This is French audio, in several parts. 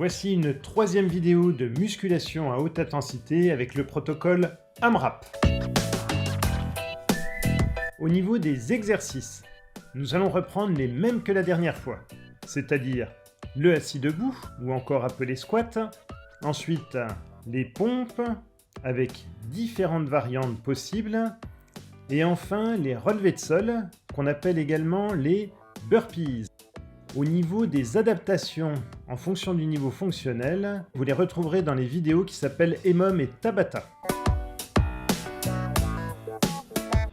Voici une troisième vidéo de musculation à haute intensité avec le protocole AMRAP. Au niveau des exercices, nous allons reprendre les mêmes que la dernière fois, c'est-à-dire le assis debout, ou encore appelé squat, ensuite les pompes avec différentes variantes possibles, et enfin les relevés de sol, qu'on appelle également les burpees. Au niveau des adaptations en fonction du niveau fonctionnel, vous les retrouverez dans les vidéos qui s'appellent EMOM et Tabata.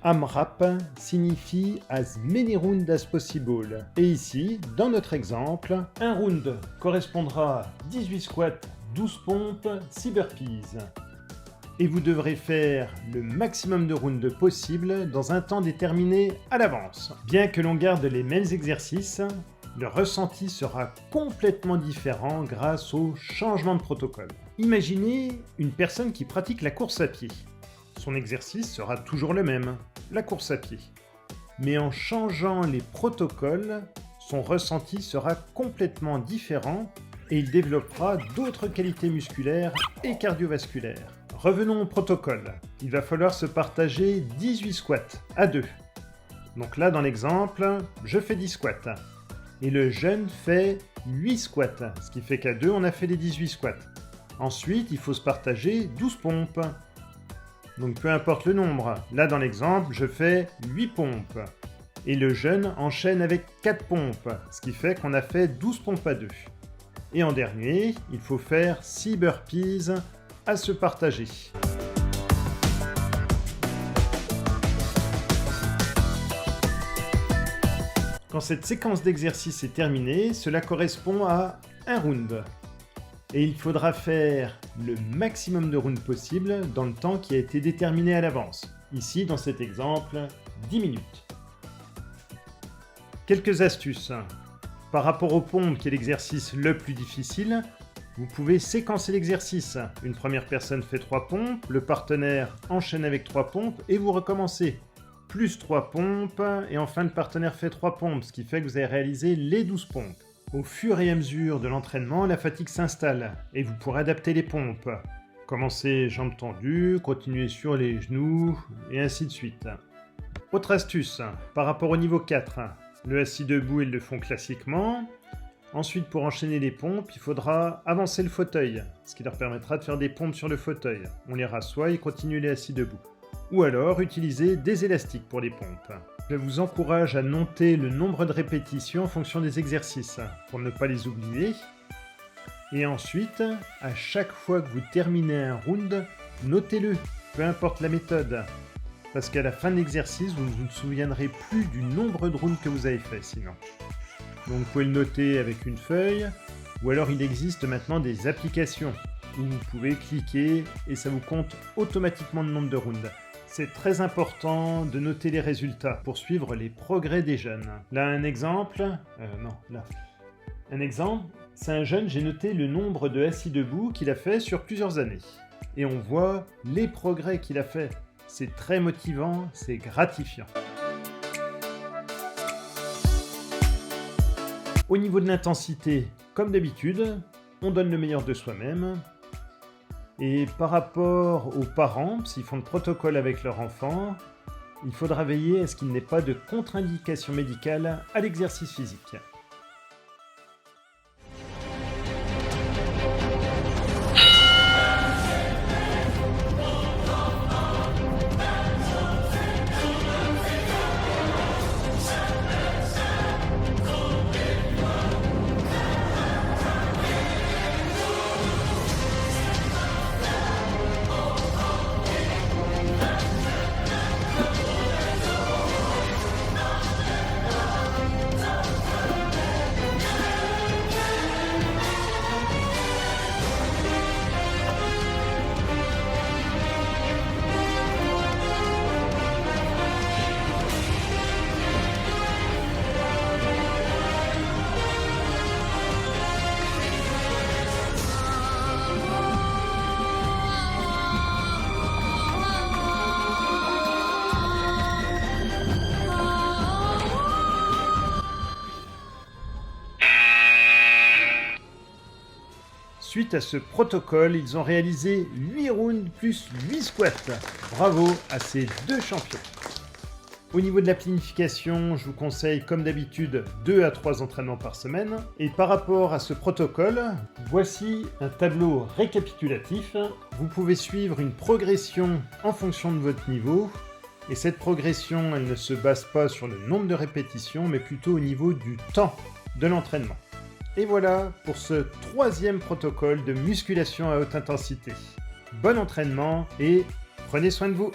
AMRAP signifie as many rounds as possible. Et ici, dans notre exemple, un round correspondra à 18 squats, 12 pompes, 6 burpees. Et vous devrez faire le maximum de rounds possible dans un temps déterminé à l'avance. Bien que l'on garde les mêmes exercices, le ressenti sera complètement différent grâce au changement de protocole. Imaginez une personne qui pratique la course à pied. Son exercice sera toujours le même, la course à pied. Mais en changeant les protocoles, son ressenti sera complètement différent et il développera d'autres qualités musculaires et cardiovasculaires. Revenons au protocole. Il va falloir se partager 18 squats à 2. Donc là, dans l'exemple, je fais 10 squats. Et le jeune fait 8 squats, ce qui fait qu'à 2, on a fait les 18 squats. Ensuite, il faut se partager 12 pompes. Donc peu importe le nombre. Là, dans l'exemple, je fais 8 pompes. Et le jeune enchaîne avec 4 pompes, ce qui fait qu'on a fait 12 pompes à 2. Et en dernier, il faut faire 6 burpees à se partager. Quand cette séquence d'exercices est terminée, cela correspond à un round. Et il faudra faire le maximum de rounds possible dans le temps qui a été déterminé à l'avance. Ici, dans cet exemple, 10 minutes. Quelques astuces. Par rapport aux pompes, qui est l'exercice le plus difficile, vous pouvez séquencer l'exercice. Une première personne fait 3 pompes, le partenaire enchaîne avec 3 pompes et vous recommencez. Plus 3 pompes, et enfin le partenaire fait 3 pompes, ce qui fait que vous avez réalisé les 12 pompes. Au fur et à mesure de l'entraînement, la fatigue s'installe, et vous pourrez adapter les pompes. Commencez jambes tendues, continuez sur les genoux, et ainsi de suite. Autre astuce, par rapport au niveau 4, le assis debout ils le font classiquement. Ensuite, pour enchaîner les pompes, il faudra avancer le fauteuil, ce qui leur permettra de faire des pompes sur le fauteuil. On les rassoit et continue les assis debout. Ou alors utiliser des élastiques pour les pompes. Je vous encourage à noter le nombre de répétitions en fonction des exercices, pour ne pas les oublier. Et ensuite, à chaque fois que vous terminez un round, notez-le, peu importe la méthode. Parce qu'à la fin de l'exercice, vous ne vous souviendrez plus du nombre de rounds que vous avez fait sinon. Donc vous pouvez le noter avec une feuille, ou alors il existe maintenant des applications où vous pouvez cliquer et ça vous compte automatiquement le nombre de rounds. C'est très important de noter les résultats pour suivre les progrès des jeunes. Là, un exemple, c'est un jeune, j'ai noté le nombre de assis debout qu'il a fait sur plusieurs années. Et on voit les progrès qu'il a fait. C'est très motivant, c'est gratifiant. Au niveau de l'intensité, comme d'habitude, on donne le meilleur de soi-même. Et par rapport aux parents, s'ils font le protocole avec leur enfant, il faudra veiller à ce qu'il n'y ait pas de contre-indication médicale à l'exercice physique. Suite à ce protocole, ils ont réalisé 8 rounds plus 8 squats. Bravo à ces deux champions. Au niveau de la planification, je vous conseille comme d'habitude 2 à 3 entraînements par semaine. Et par rapport à ce protocole, voici un tableau récapitulatif. Vous pouvez suivre une progression en fonction de votre niveau. Et cette progression, elle ne se base pas sur le nombre de répétitions, mais plutôt au niveau du temps de l'entraînement. Et voilà pour ce 3e protocole de musculation à haute intensité. Bon entraînement et prenez soin de vous!